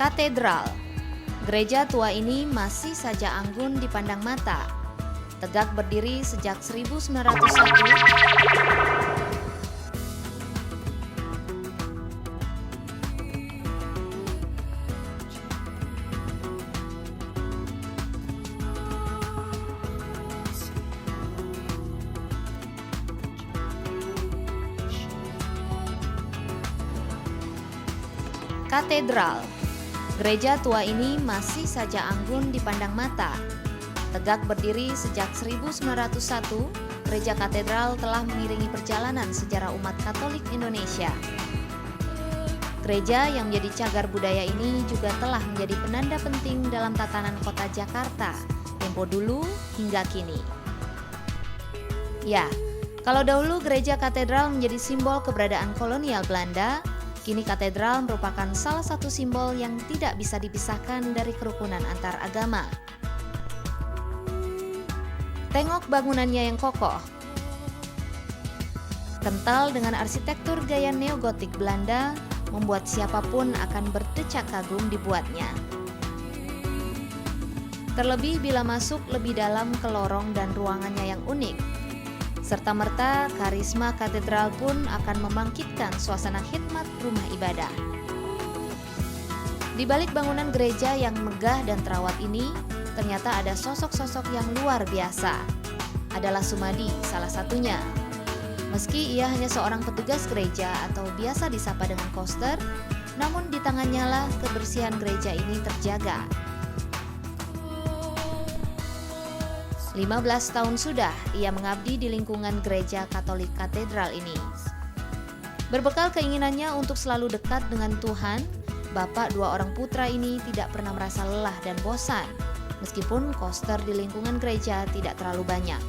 Katedral. Gereja tua ini masih saja anggun dipandang mata. Tegak berdiri sejak 1901. Katedral. Gereja tua ini masih saja anggun dipandang mata. Tegak berdiri sejak 1901, Gereja Katedral telah mengiringi perjalanan sejarah umat Katolik Indonesia. Gereja yang menjadi cagar budaya ini juga telah menjadi penanda penting dalam tatanan kota Jakarta, tempo dulu hingga kini. Ya, kalau dahulu gereja katedral menjadi simbol keberadaan kolonial Belanda, kini katedral merupakan salah satu simbol yang tidak bisa dipisahkan dari kerukunan antar agama. Tengok bangunannya yang kokoh, kental dengan arsitektur gaya neogotik Belanda, membuat siapapun akan berdecak kagum dibuatnya. Terlebih bila masuk lebih dalam ke lorong dan ruangannya yang unik. Serta-merta karisma katedral pun akan membangkitkan suasana khidmat rumah ibadah. Di balik bangunan gereja yang megah dan terawat ini, ternyata ada sosok-sosok yang luar biasa. Adalah Sumadi salah satunya. Meski ia hanya seorang petugas gereja atau biasa disapa dengan koster, namun di tangannya lah kebersihan gereja ini terjaga. 15 tahun sudah ia mengabdi di lingkungan gereja Katolik Katedral ini. Berbekal keinginannya untuk selalu dekat dengan Tuhan, bapak dua orang putra ini tidak pernah merasa lelah dan bosan, meskipun koster di lingkungan gereja tidak terlalu banyak.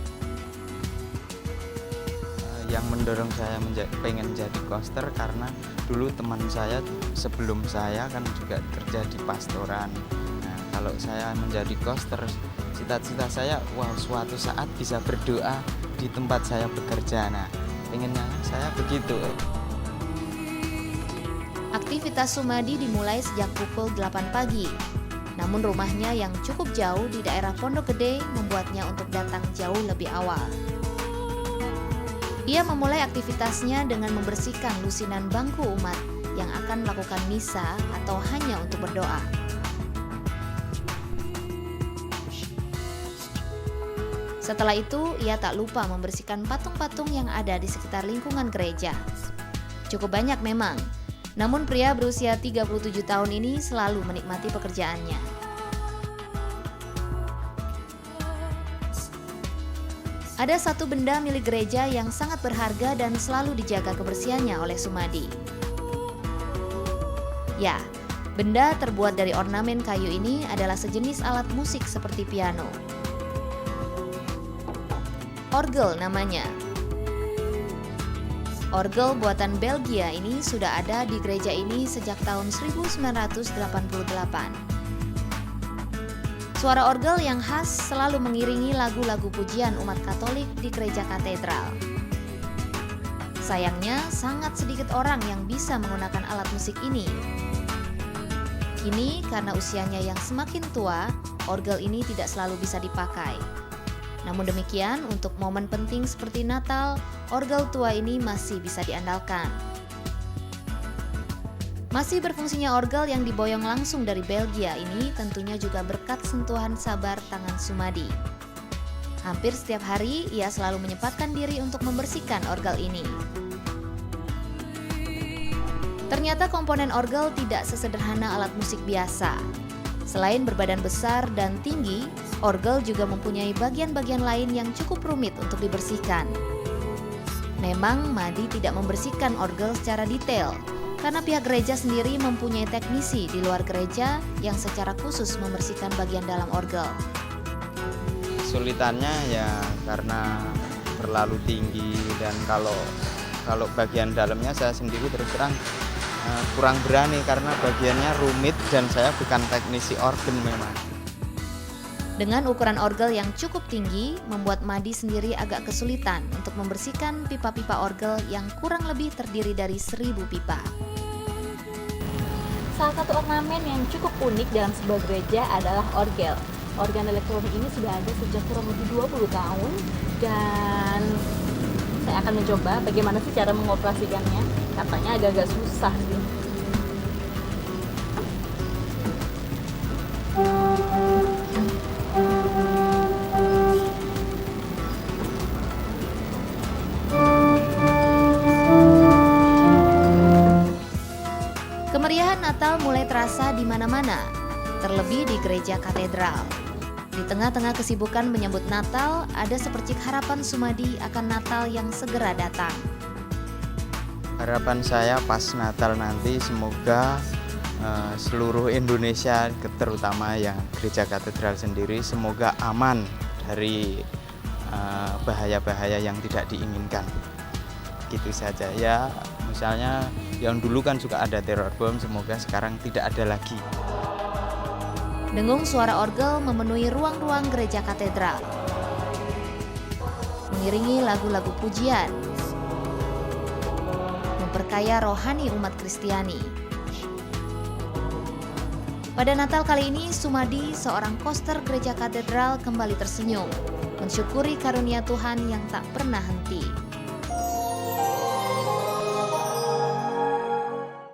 Yang mendorong saya pengen jadi koster karena dulu teman saya sebelum saya kan juga kerja di pastoran. Nah, kalau saya menjadi koster, cita-cita saya, suatu saat bisa berdoa di tempat saya bekerja. Nah, pengennya saya begitu. Aktivitas Sumadi dimulai sejak pukul 8 pagi. Namun rumahnya yang cukup jauh di daerah Pondok Gede membuatnya untuk datang jauh lebih awal. Ia memulai aktivitasnya dengan membersihkan lusinan bangku umat yang akan melakukan misa atau hanya untuk berdoa. Setelah itu, ia tak lupa membersihkan patung-patung yang ada di sekitar lingkungan gereja. Cukup banyak memang, namun pria berusia 37 tahun ini selalu menikmati pekerjaannya. Ada satu benda milik gereja yang sangat berharga dan selalu dijaga kebersihannya oleh Sumadi. Ya, benda terbuat dari ornamen kayu ini adalah sejenis alat musik seperti piano. Orgel namanya. Orgel buatan Belgia ini sudah ada di gereja ini sejak tahun 1988. Suara orgel yang khas selalu mengiringi lagu-lagu pujian umat Katolik di gereja katedral. Sayangnya, sangat sedikit orang yang bisa menggunakan alat musik ini. Kini, karena usianya yang semakin tua, orgel ini tidak selalu bisa dipakai. Namun demikian, untuk momen penting seperti Natal, orgel tua ini masih bisa diandalkan. Masih berfungsinya orgel yang diboyong langsung dari Belgia ini tentunya juga berkat sentuhan sabar tangan Sumadi. Hampir setiap hari, ia selalu menyempatkan diri untuk membersihkan orgel ini. Ternyata komponen orgel tidak sesederhana alat musik biasa. Selain berbadan besar dan tinggi, orgel juga mempunyai bagian-bagian lain yang cukup rumit untuk dibersihkan. Memang Madi tidak membersihkan orgel secara detail, karena pihak gereja sendiri mempunyai teknisi di luar gereja yang secara khusus membersihkan bagian dalam orgel. Kesulitannya ya karena terlalu tinggi, dan kalau bagian dalamnya saya sendiri terus terang kurang berani karena bagiannya rumit dan saya bukan teknisi organ memang. Dengan ukuran orgel yang cukup tinggi, membuat Madi sendiri agak kesulitan untuk membersihkan pipa-pipa orgel yang kurang lebih terdiri dari 1000 pipa. Salah satu ornamen yang cukup unik dalam sebuah gereja adalah orgel. Organ elektronik ini sudah ada sejak kurang lebih 20 tahun dan saya akan mencoba bagaimana sih cara mengoperasikannya. Katanya agak-agak susah sih. Kemeriahan Natal mulai terasa di mana-mana, terlebih di gereja katedral. Di tengah-tengah kesibukan menyambut Natal, ada sepercik harapan Sumadi akan Natal yang segera datang. Harapan saya pas Natal nanti semoga seluruh Indonesia, terutama yang gereja katedral sendiri, semoga aman dari bahaya-bahaya yang tidak diinginkan. Gitu saja ya, misalnya yang dulu kan juga ada teror bom, semoga sekarang tidak ada lagi. Dengung suara orgel memenuhi ruang-ruang gereja katedral, mengiringi lagu-lagu pujian, memperkaya rohani umat Kristiani. Pada Natal kali ini, Sumadi, seorang koster gereja katedral, kembali tersenyum, mensyukuri karunia Tuhan yang tak pernah henti.